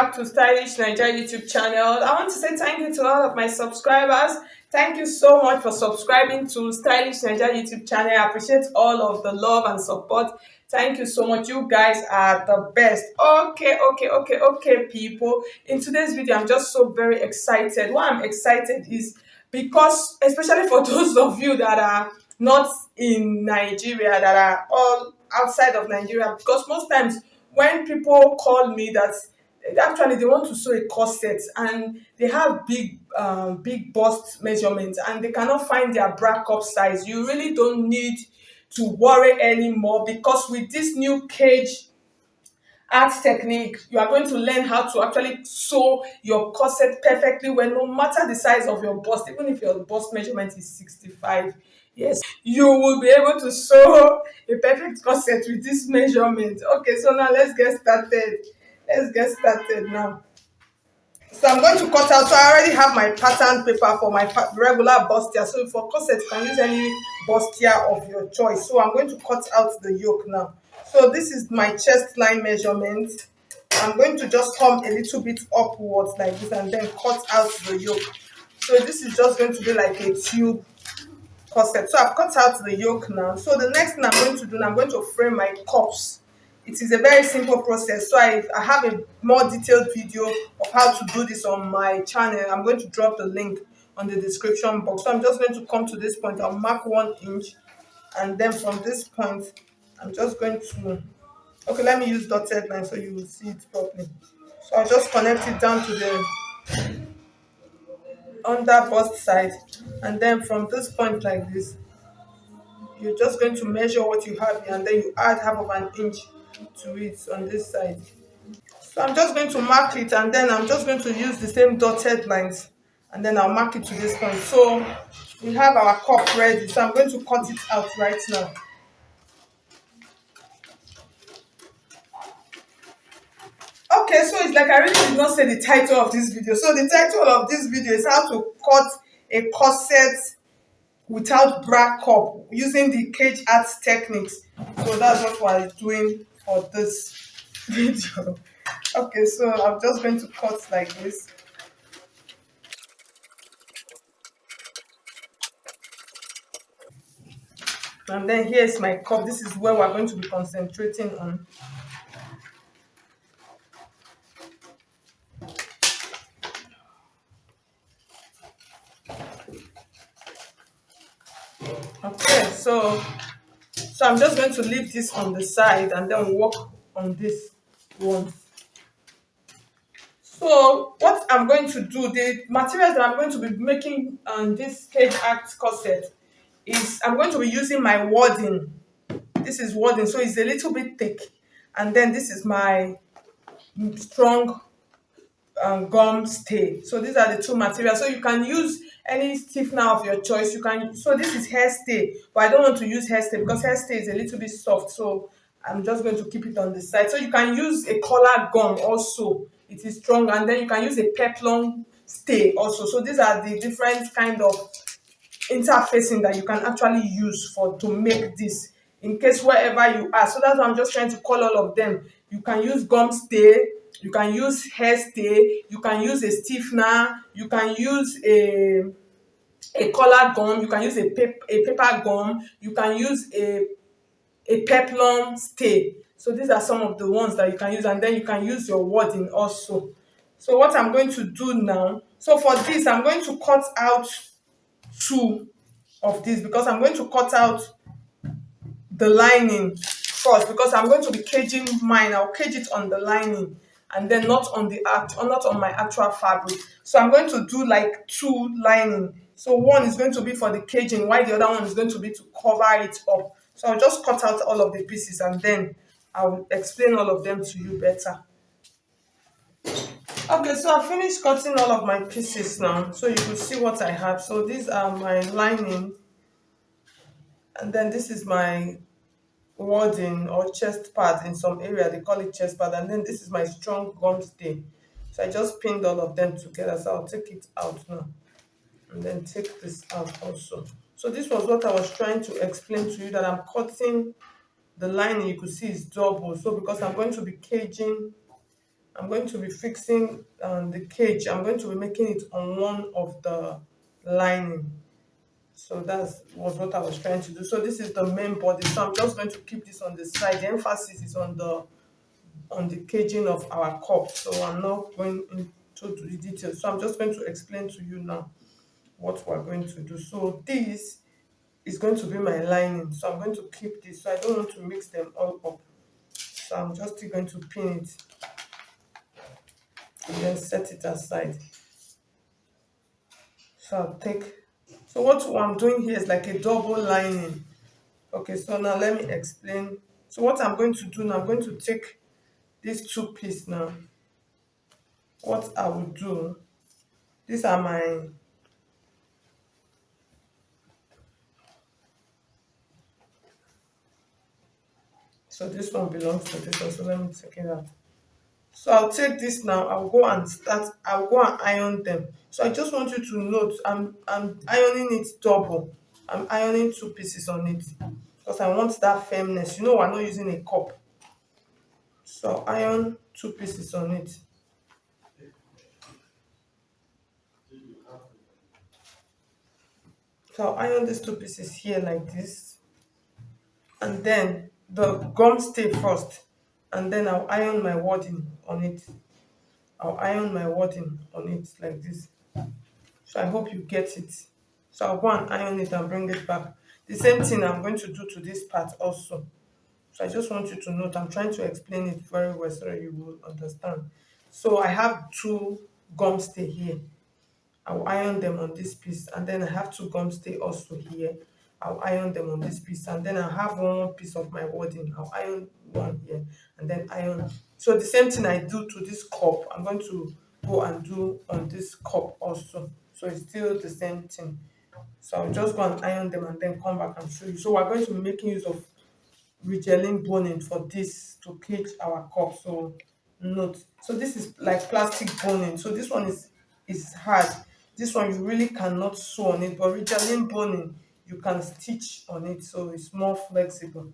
back to Stylish Naija YouTube channel. I want to say thank you to all of my subscribers. Thank you so much for subscribing to Stylish Naija YouTube channel. I appreciate all of the love and support. Thank you so much. You guys are the best. Okay, people. In today's video, I'm just so very excited. Why I'm excited is because, especially for those of you that are not in Nigeria, that are all outside of Nigeria, because most times when people call me that actually they want to sew a corset and they have big bust measurements and they cannot find their bra cup size, you really don't need to worry anymore, because with this new cage art technique, you are going to learn how to actually sew your corset perfectly well, no matter the size of your bust. Even if your bust measurement is 65, yes, you will be able to sew a perfect corset with this measurement. Okay, so now let's get started. Now. So I'm going to cut out. So I already have my pattern paper for my regular bustier. So for corset, you can use any bustier of your choice. So I'm going to cut out the yoke now. So this is my chest line measurement. I'm going to just come a little bit upwards like this and then cut out the yoke. So this is just going to be like a tube corset. So I've cut out the yoke now. So the next thing I'm going to do, I'm going to frame my cups. It is a very simple process. So I have a more detailed video of how to do this on my channel. I'm going to drop the link on the description box. So I'm just going to come to this point. I'll mark 1 inch, and then from this point I'm just going to, okay, let me use dotted line so you will see it properly. So I'll just connect it down to the under bust side, and then from this point like this, you're just going to measure what you have here, and then you add half of an inch to it on this side. So I'm just going to mark it, and then I'm just going to use the same dotted lines, and then I'll mark it to this point. So we have our cup ready. So I'm going to cut it out right now. Okay, so it's like I really did not say the title of this video. So the title of this video is how to cut a corset without bra cup using the cage art techniques. So that's what we're doing for this video. Okay, so I'm just going to cut like this. And then here's my cup. This is where we're going to be concentrating on. Okay, so I'm just going to leave this on the side and then work on this one. So what I'm going to do, the materials that I'm going to be making on this cage art corset is I'm going to be using my wadding. This is wadding, so it's a little bit thick. And then this is my strong gum stay. So these are the two materials. So you can use any stiffener of your choice. You can. So this is hair stay, but I don't want to use hair stay because hair stay is a little bit soft. So I'm just going to keep it on the side. So you can use a collar gum also. It is strong, and then you can use a peplum stay also. So these are the different kind of interfacing that you can actually use for to make this in case wherever you are. So that's why I'm just trying to call all of them. You can use gum stay, you can use hair stay, you can use a stiffener, you can use a collar gum, you can use a paper gum, you can use a peplum stay. So these are some of the ones that you can use, and then you can use your wadding also. So what I'm going to do now, so for this I'm going to cut out 2 of this because I'm going to cut out the lining first, because I'm going to be caging mine. I'll cage it on the lining and then not on the not on my actual fabric. So I'm going to do like 2 lining. So one is going to be for the caging, while the other one is going to be to cover it up. So I'll just cut out all of the pieces and then I'll explain all of them to you better. Okay, so I finished cutting all of my pieces now, so you can see what I have. So these are my lining, and then this is my wadding or chest pad. In some area they call it chest pad, and then this is my strong gum stay. So I just pinned all of them together. So I'll take it out now and then take this out also. So this was what I was trying to explain to you, that I'm cutting the lining. You could see it's double, so because I'm going to be caging I'm going to be fixing the cage. I'm going to be making it on one of the lining. So that's was what I was trying to do. So this is the main body. So I'm just going to keep this on the side. The emphasis is on the caging of our cup. So I'm not going into the details. So I'm just going to explain to you now what we're going to do. So this is going to be my lining. So I'm going to keep this. So I don't want to mix them all up. So I'm just still going to pin it and then set it aside. So I'll take, so what I'm doing here is like a double lining. Okay, so now let me explain. So what I'm going to do now, I'm going to take these two pieces now. What I will do, these are my, so this one belongs to this one, so let me take it out. So I'll take this now, I'll go and iron them. So I just want you to note, I'm ironing it double. I'm ironing two pieces on it because I want that firmness. You know, we're not using a cup. So iron two pieces on it. So I'll iron these two pieces here like this. And then the gum stay first. And then I'll iron my wording on it. I'll iron my wording on it like this. So I hope you get it. So I'll go and iron it and bring it back. The same thing I'm going to do to this part also. So I just want you to note, I'm trying to explain it very well so that you will understand. So I have two gum stay here. I'll iron them on this piece, and then I have two gum stay also here. I'll iron them on this piece, and then I have one piece of my wording. I'll iron one here and then iron. So the same thing I do to this cup, I'm going to go and do on this cup also. So it's still the same thing. So I'll just go and iron them and then come back and show you. So we're going to be making use of regelling boning for this to cage our cup. So note, so this is like plastic boning. So this one is hard. This one you really cannot sew on it, but regelling boning you can stitch on it, so it's more flexible.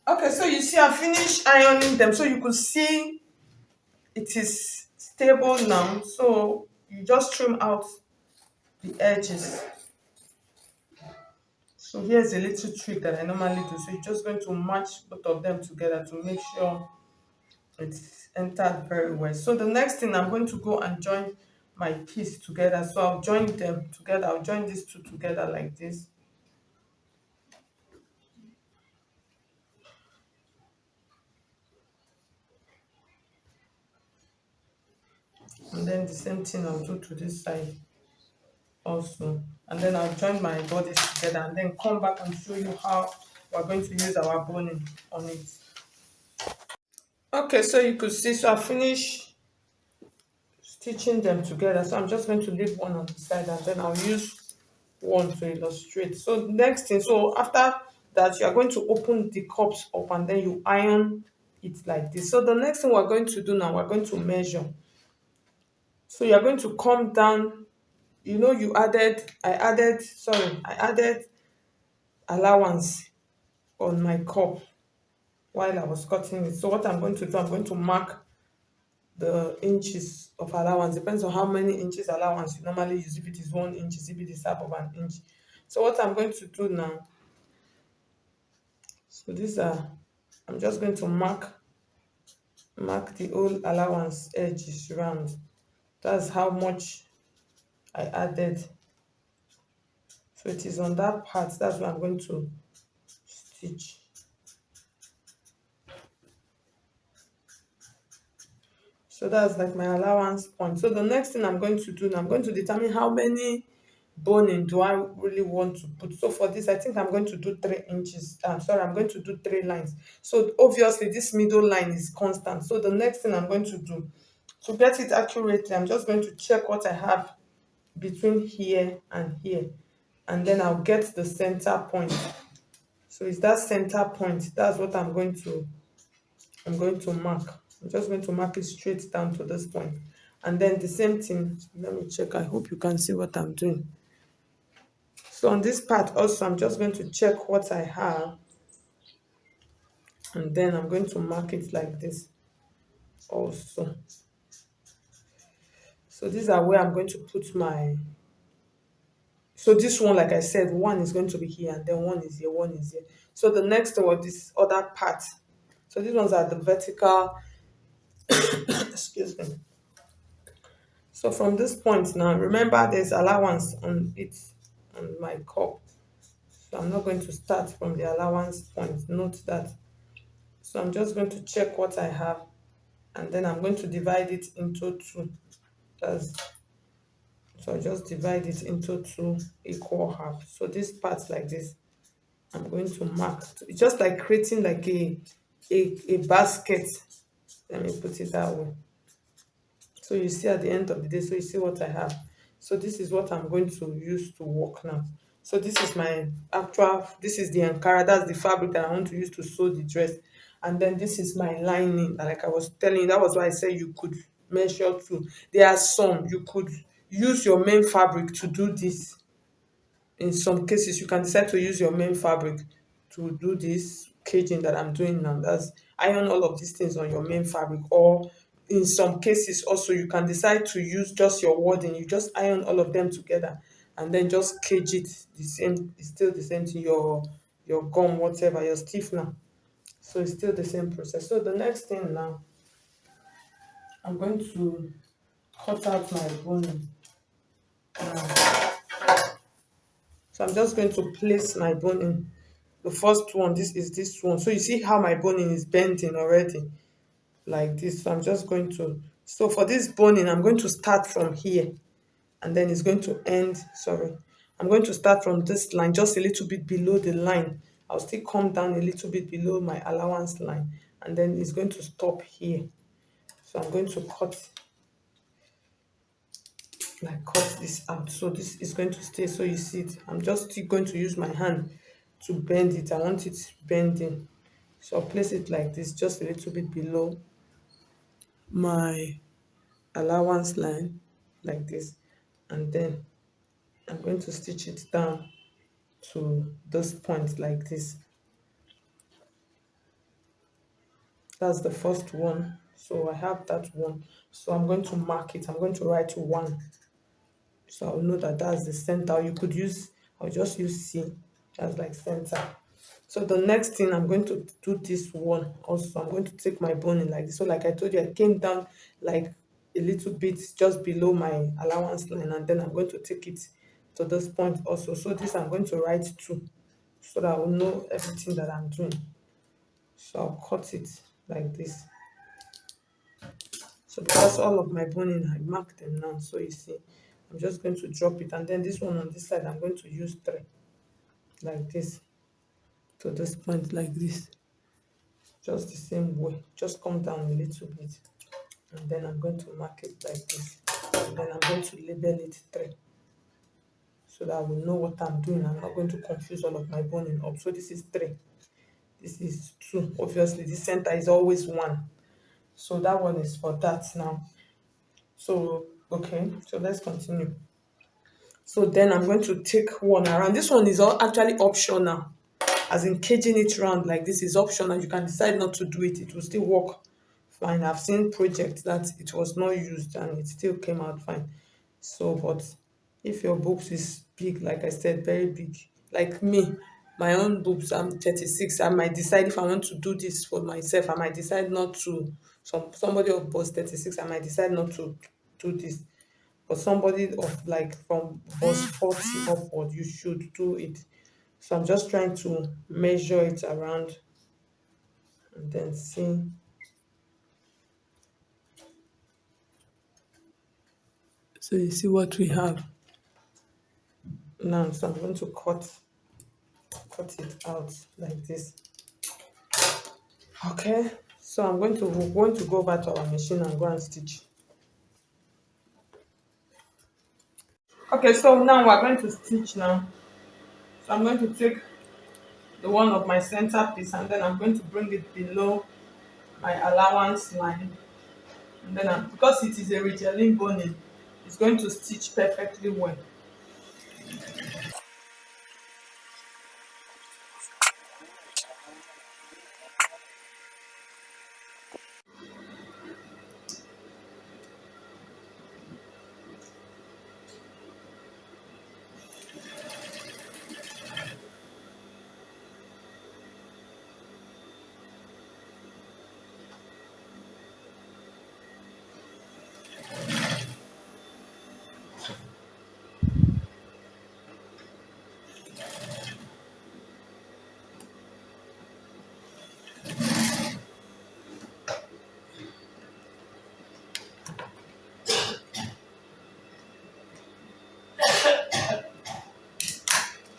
Okay, so you see I finished ironing them, so you could see it is stable now. So you just trim out the edges. So here's a little trick that I normally do. So you're just going to match both of them together to make sure it's entered very well. So the next thing, I'm going to go and join my piece together. So I'll join them together. I'll join these two together like this. And then the same thing I'll do to this side also. And then I'll join my bodies together and then come back and show you how we're going to use our boning on it. Okay, so you could see, so I finished stitching them together. So I'm just going to leave one on the side and then I'll use one to illustrate. So next thing, so after that you are going to open the cups up and then you iron it like this. So the next thing we're going to do now, we're going to measure. So you're going to come down, you know, I added allowance on my cup while I was cutting it. So what I'm going to do, I'm going to mark the inches of allowance. Depends on how many inches allowance you normally use. If it is 1 inch, if it is half of an inch. So what I'm going to do now, so these are, I'm just going to mark the whole allowance edges round. That's how much I added. So it is on that part, that's where I'm going to stitch. So that's like my allowance point. So the next thing I'm going to do, I'm going to determine how many boning do I really want to put. So for this, I think I'm going to do 3 inches. I'm sorry, I'm going to do 3 lines. So obviously this middle line is constant. So the next thing I'm going to do, to get it accurately, I'm just going to check what I have between here and here. And then I'll get the center point. So it's that center point. That's what I'm going to mark. I'm just going to mark it straight down to this point. And then the same thing, let me check. I hope you can see what I'm doing. So on this part also, I'm just going to check what I have and then I'm going to mark it like this also. So these are where I'm going to put my, so this one, like I said, one is going to be here, and then one is here, one is here. So the next one was this other part. So these ones are the vertical, excuse me. So from this point now, remember there's allowance on it, on my cup. So I'm not going to start from the allowance point. Note that. So I'm just going to check what I have, and then I'm going to divide it into two. That's, so I just divide it into two equal half. So this part like this, I'm going to mark. It's just like creating like a basket. Let me put it that way. So you see at the end of the day, so you see what I have. So this is what I'm going to use to work now. So this is my actual, this is the Ankara, that's the fabric that I want to use to sew the dress. And then this is my lining, like I was telling you, that was why I said you could measure too. There are some, you could use your main fabric to do this. In some cases you can decide to use your main fabric to do this caging that I'm doing now. That's iron all of these things on your main fabric. Or in some cases also you can decide to use just your wording, you just iron all of them together and then just cage it the same. It's still the same thing, your gum, whatever, your stiffener. So it's still the same process. So the next thing now, I'm going to cut out my boning now. So I'm just going to place my boning. The first one, this is this one. So you see how my boning is bending already, like this. So I'm just going to, so for this boning, I'm going to start from here, and then it's going to end, sorry. I'm going to start from this line, just a little bit below the line. I'll still come down a little bit below my allowance line, and then it's going to stop here. So I'm going to cut this out. So this is going to stay, so you see it. I'm just still going to use my hand to bend it. I want it bending. So I'll place it like this, just a little bit below my allowance line, like this. And then I'm going to stitch it down to this point like this. That's the first one. So I have that one. So I'm going to mark it. I'm going to write 1. So I'll know that that's the center. You could use, I'll just use C as like center. So the next thing, I'm going to do this one also. I'm going to take my boning like this. So like I told you, I came down like a little bit just below my allowance line, and then I'm going to take it to this point also. So this I'm going to write 2 so that I will know everything that I'm doing. So I'll cut it like this. So because all of my boning, I marked them now. So you see, I'm just going to drop it, and then this one on this side, I'm going to use 3 like this to this point like this. Just the same way, just come down a little bit, and then I'm going to mark it like this, and then I'm going to label it 3 so that I will know what I'm doing. I'm not going to confuse all of my boning up. So this is 3, this is 2. Obviously the center is always 1, so that one is for that now. So okay, so let's continue. So then I'm going to take one around. This one is all actually optional, as in caging it round like this is optional. You can decide not to do it, it will still work fine. I've seen projects that it was not used and it still came out fine. So but if your boobs is big, like I said, very big, like me, my own boobs, I'm 36, I might decide if I want to do this for myself, I might decide not to. Somebody of boss 36, I might decide not to do this. But somebody of like from boss 40 upward, you should do it. So I'm just trying to measure it around and then see. So you see what we have now. So I'm going to cut it out like this. Okay. So we're going to go over to our machine and go and stitch. Okay, so now we're going to stitch now. So I'm going to take the one of my center piece, and then I'm going to bring it below my allowance line. And then because it is a retailing boning, it's going to stitch perfectly well.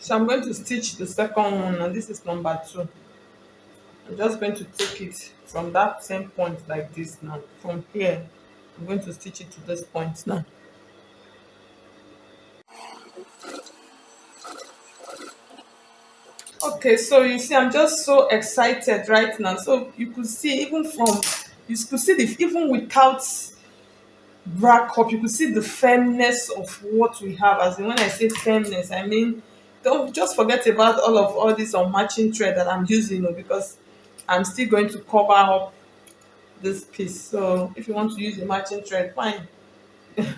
So I'm going to stitch the second one, and this is number two. I'm just going to take it from that same point like this now. From here, I'm going to stitch it to this point now. Okay, so you see, I'm just so excited right now. So you could see even from, you could see the, even without bra cup, you could see the firmness of what we have. As in, when I say firmness, I mean, don't just forget about all this unmatching thread that I'm using, because I'm still going to cover up this piece. So if you want to use a matching thread, fine. Oh,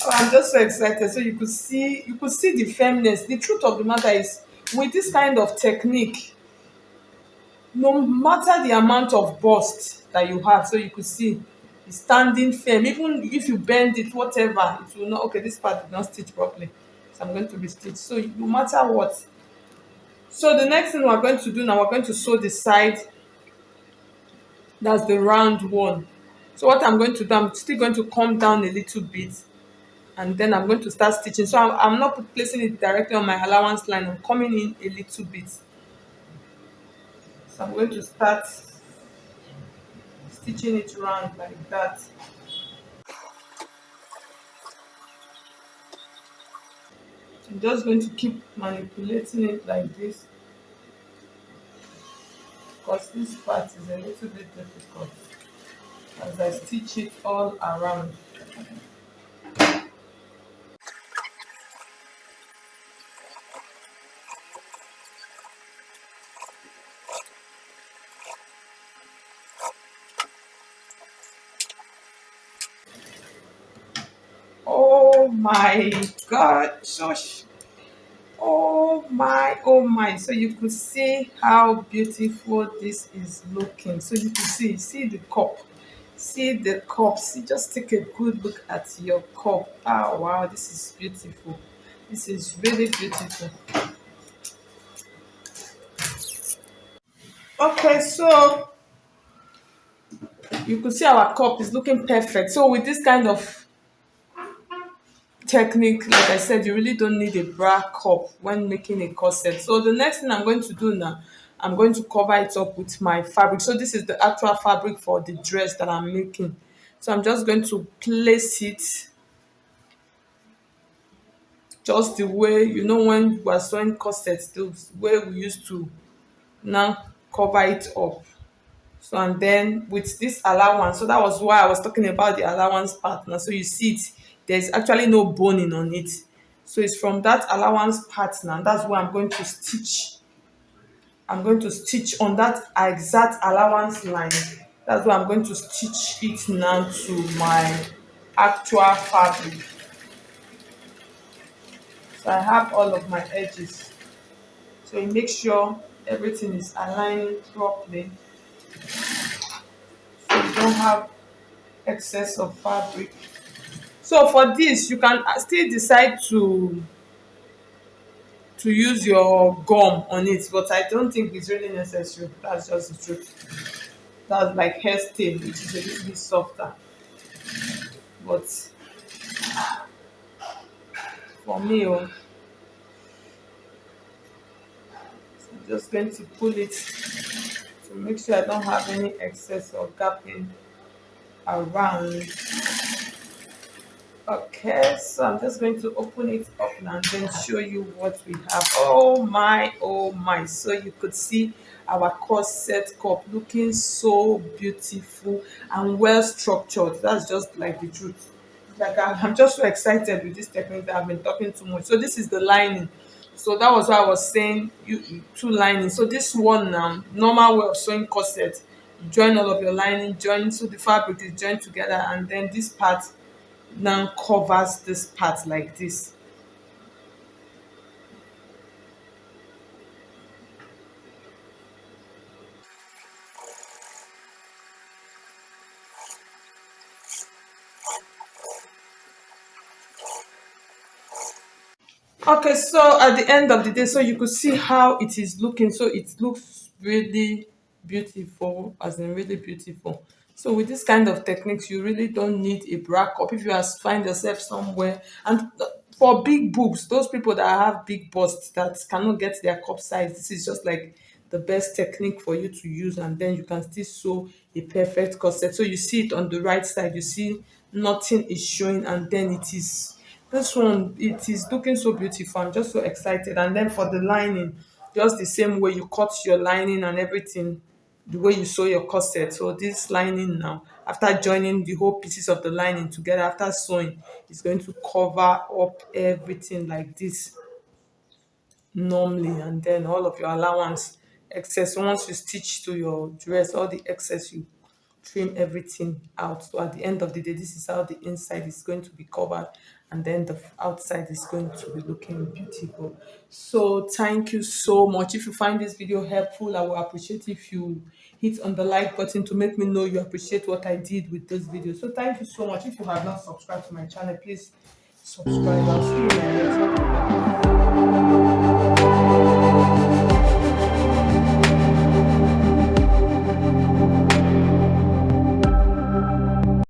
I'm just so excited. So you could see the firmness. The truth of the matter is, with this kind of technique, no matter the amount of bust that you have, so you could see it's standing firm. Even if you bend it, whatever, it will not. Okay, this part did not stitch properly, so I'm going to restitch. So no matter what. So the next thing we're going to do now, we're going to sew the side. That's the round one. So what I'm going to do, I'm still going to come down a little bit, and then I'm going to start stitching. So I'm not placing it directly on my allowance line. I'm coming in a little bit. So I'm going to start stitching it round like that. I'm just going to keep manipulating it like this, because this part is a little bit difficult as I stitch it all around. Oh my god, shush. Oh my. So you could see how beautiful this is looking. So you can see the cup. See the cup. See, just take a good look at your cup. Oh wow, this is beautiful. This is really beautiful. Okay, so you could see our cup is looking perfect. So with this kind of technique, like I said, you really don't need a bra cup when making a corset. So the next thing I'm going to do now, I'm going to cover it up with my fabric. So this is the actual fabric for the dress that I'm making. So I'm just going to place it just the way, when we are sewing corsets, the way we used to now cover it up. So and then with this allowance, so that was why I was talking about the allowance part now. So you see it, there's actually no boning on it. So it's from that allowance part now. That's where I'm going to stitch. I'm going to stitch on that exact allowance line. That's where I'm going to stitch it now to my actual fabric. So I have all of my edges. So you make sure everything is aligning properly. So you don't have excess of fabric. So for this, you can still decide to use your gum on it, but I don't think it's really necessary. That's just the truth. That's like hair stain, which is a little bit softer. But for me, I'm just going to pull it to make sure I don't have any excess or gapping around. Okay, so I'm just going to open it up now and then show you what we have. Oh my, oh my. So you could see our corset cup looking so beautiful and well structured. That's just like the truth. Like I'm just so excited with this technique that I've been talking too much. So this is the lining. So that was why I was saying two linings. So this one now, normal way of sewing corset, you join all of your lining, join so the fabric is joined together, and then this part now covers this part like this. Okay, so at the end of the day, so you could see how it is looking. So it looks really beautiful, as in really beautiful. So with this kind of techniques, you really don't need a bra cup if you find yourself somewhere. And for big boobs, those people that have big busts that cannot get their cup size, this is just like the best technique for you to use, and then you can still sew a perfect corset. So you see it on the right side, you see nothing is showing, and then it is, this one, it is looking so beautiful. I'm just so excited. And then for the lining, just the same way you cut your lining and everything, the way you sew your corset. So this lining now, after joining the whole pieces of the lining together, after sewing, it's going to cover up everything like this normally. And then all of your allowance excess, once you stitch to your dress, all the excess, you trim everything out. So at the end of the day, this is how the inside is going to be covered, and then the outside is going to be looking beautiful. So thank you so much. If you find this video helpful, I will appreciate if you hit on the like button to make me know you appreciate what I did with this video. So thank you so much. If you have not subscribed to my channel, please subscribe. I'll see you in my next video.